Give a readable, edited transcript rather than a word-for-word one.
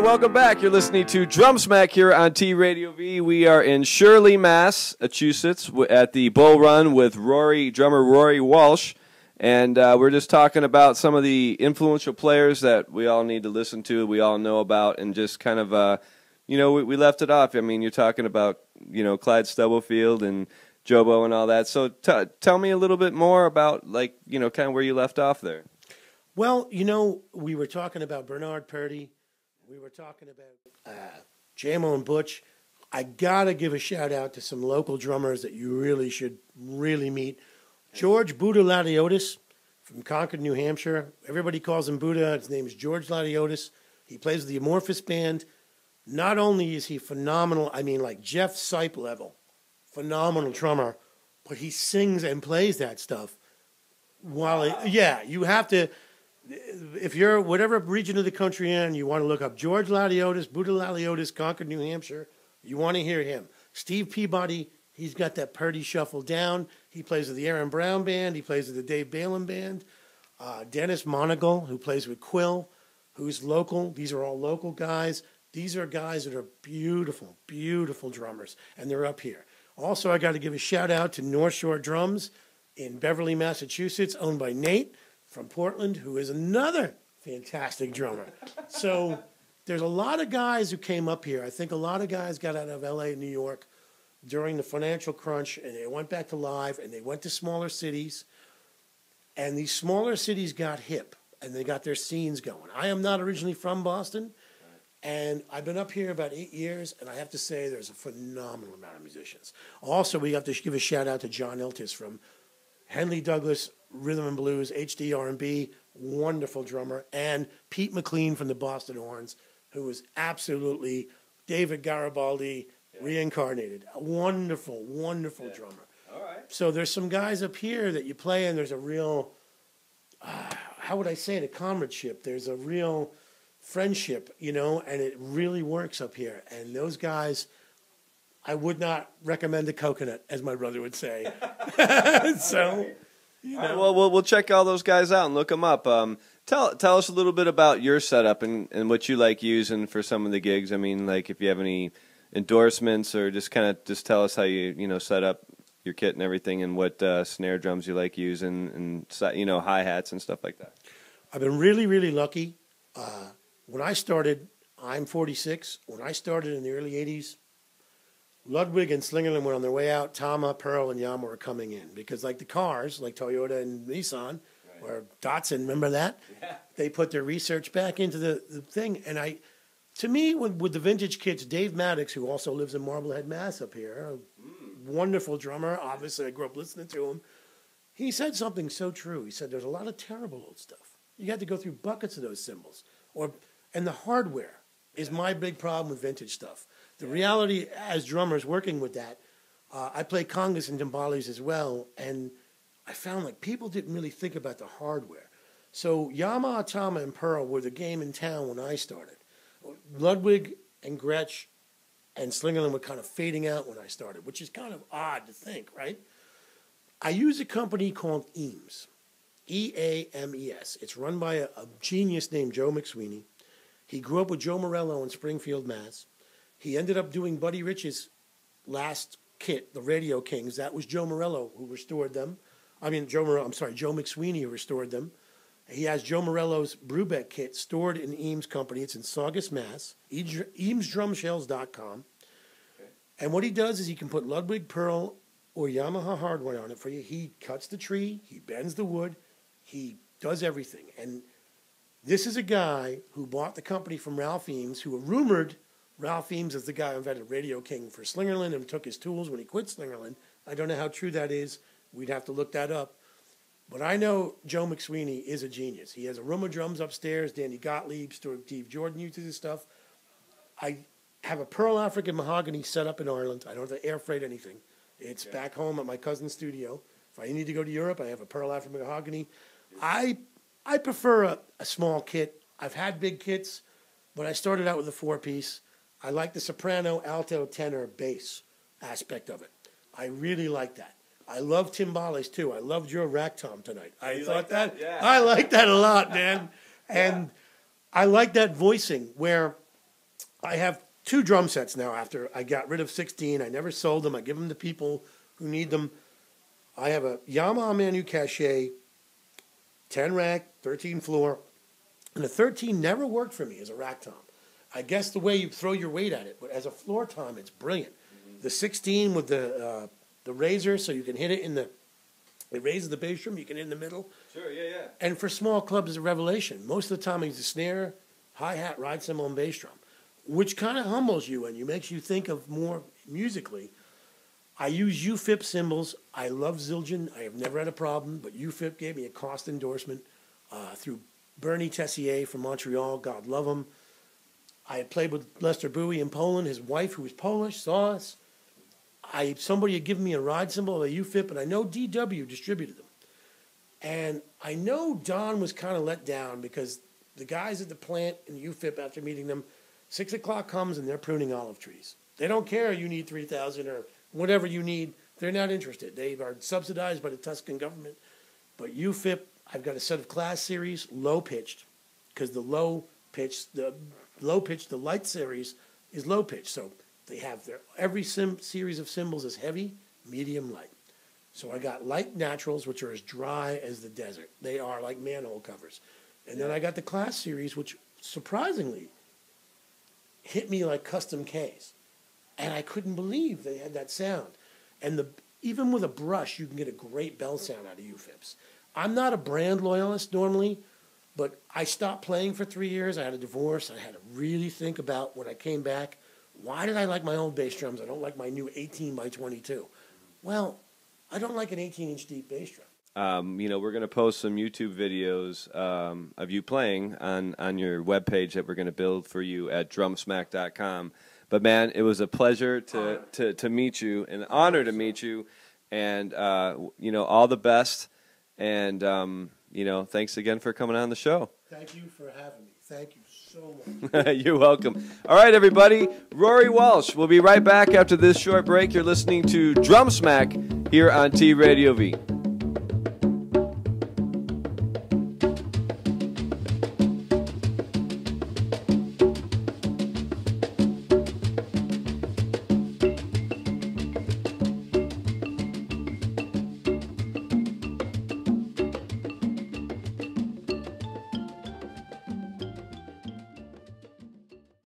Welcome back. You're listening to Drum Smack here on T Radio V. We are in Shirley, Massachusetts at the Bull Run with drummer Rory Walsh. And we're just talking about some of the influential players that we all need to listen to, we all know about, and just kind of, we left it off. I mean, you're talking about, Clyde Stubblefield and Jobo and all that. So tell me a little bit more about, kind of where you left off there. Well, we were talking about Bernard Purdy. We were talking about JMO and Butch. I got to give a shout out to some local drummers that you really should meet. George Buddha Latiotis from Concord, New Hampshire. Everybody calls him Buddha. His name is George Latiotis. He plays with the Amorphous Band. Not only is he phenomenal, I mean like Jeff Sipe level, phenomenal drummer, but he sings and plays that stuff. You have to... If you're whatever region of the country you're in, you want to look up George Latiotis, Buddha Latiotis, Concord, New Hampshire. You want to hear him. Steve Peabody, he's got that Purdy shuffle down. He plays with the Aaron Brown Band. He plays with the Dave Balin Band. Dennis Monagle, who plays with Quill, who's local. These are all local guys. These are guys that are beautiful, beautiful drummers, and they're up here. Also, I got to give a shout out to North Shore Drums in Beverly, Massachusetts, owned by Nate from Portland, who is another fantastic drummer. So there's a lot of guys who came up here. I think a lot of guys got out of L.A. and New York during the financial crunch, and they went back to live, and they went to smaller cities. And these smaller cities got hip, and they got their scenes going. I am not originally from Boston, and I've been up here about 8 years, and I have to say there's a phenomenal amount of musicians. Also, we have to give a shout-out to John Iltis from Henley Douglas Rhythm and Blues, HD R&B, wonderful drummer, and Pete McLean from the Boston Horns, who was absolutely David Garibaldi reincarnated. A wonderful, wonderful drummer. All right. So there's some guys up here that you play, and there's a real, how would I say it, a comradeship. There's a real friendship, and it really works up here. And those guys, I would not recommend a coconut, as my brother would say. So... Well, we'll check all those guys out and look them up. Tell us a little bit about your setup and what you like using for some of the gigs. I mean, like if you have any endorsements or just tell us how you set up your kit and everything, and what snare drums you like using, and hi-hats and stuff like that. I've been really, really lucky. When I started, I'm 46. When I started in the early 80s, Ludwig and Slingerland were on their way out. Tama, Pearl, and Yamaha were coming in because, like the cars, like Toyota and Nissan, or Datsun, remember that? Yeah. They put their research back into the thing. And to me, with the vintage kits, Dave Maddox, who also lives in Marblehead, Mass. Up here, a wonderful drummer. Obviously, I grew up listening to him. He said something so true. He said, there's a lot of terrible old stuff. You had to go through buckets of those cymbals. And the hardware is my big problem with vintage stuff. The reality, as drummers working with that, I play congas and timbales as well, and I found like people didn't really think about the hardware. So Yamaha, Tama, and Pearl were the game in town when I started. Ludwig and Gretsch and Slingerland were kind of fading out when I started, which is kind of odd to think, right? I use a company called Eames, E-A-M-E-S. It's run by a genius named Joe McSweeney. He grew up with Joe Morello in Springfield, Mass. He ended up doing Buddy Rich's last kit, the Radio Kings. That was Joe Morello who restored them. Joe McSweeney who restored them. He has Joe Morello's Brubeck kit stored in Eames Company. It's in Saugus, Mass. EamesDrumShells.com. Okay. And what he does is he can put Ludwig, Pearl, or Yamaha hardware on it for you. He cuts the tree. He bends the wood. He does everything. And this is a guy who bought the company from Ralph Eames, who rumored Ralph Eames is the guy who invented Radio King for Slingerland and took his tools when he quit Slingerland. I don't know how true that is. We'd have to look that up. But I know Joe McSweeney is a genius. He has a room of drums upstairs. Danny Gottlieb, Steve Jordan uses his stuff. I have a Pearl African mahogany set up in Ireland. I don't have to air freight anything. It's back home at my cousin's studio. If I need to go to Europe, I have a Pearl African mahogany. I prefer a small kit. I've had big kits, but I started out with a 4-piece. I like the soprano, alto, tenor, bass. aspect of it. I really like that. I love timbales too. I loved your rack tom tonight. I thought that. Yeah. I like that a lot, man. And I like that voicing where I have 2 drum sets now after I got rid of 16. I never sold them. I give them to people who need them. I have a Yamaha Manu Cache, 10 rack, 13 floor, and the 13 never worked for me as a rack tom. I guess the way you throw your weight at it, but as a floor tom, it's brilliant. The 16 with the razor, so you can hit it it raises the bass drum, you can hit in the middle. Sure, yeah. And for small clubs, it's a revelation. Most of the time, it's a snare, hi-hat, ride cymbal, and bass drum, which kind of humbles you and makes you think of more musically. I use UFIP cymbals. I love Zildjian. I have never had a problem, but UFIP gave me a cost endorsement through Bernie Tessier from Montreal. God love him. I had played with Lester Bowie in Poland. His wife, who was Polish, saw us. Somebody had given me a ride cymbal, a UFIP, and I know DW distributed them. And I know Don was kind of let down because the guys at the plant in UFIP, after meeting them, 6 o'clock comes and they're pruning olive trees. They don't care you need 3,000 or whatever you need. They're not interested. They are subsidized by the Tuscan government. But UFIP, I've got a set of class series, low-pitched, because the light series is low-pitched. So they have every series of cymbals is heavy, medium, light. So I got light naturals, which are as dry as the desert. They are like manhole covers. And then I got the class series, which surprisingly hit me like custom Ks. And I couldn't believe they had that sound. And even with a brush, you can get a great bell sound out of UFIPs. I'm not a brand loyalist normally, but I stopped playing for 3 years. I had a divorce. I had to really think about when I came back, why did I like my old bass drums? I don't like my new 18 by 22. Well, I don't like an 18-inch deep bass drum. We're going to post some YouTube videos of you playing on your webpage that we're going to build for you at drumsmack.com. But, man, it was a pleasure to meet you, an honor to meet you, and, all the best. And, thanks again for coming on the show. Thank you for having me. Thank you so much. You're welcome. All right, everybody. Rory Walsh. We'll be right back after this short break. You're listening to Drum Smack here on T Radio V.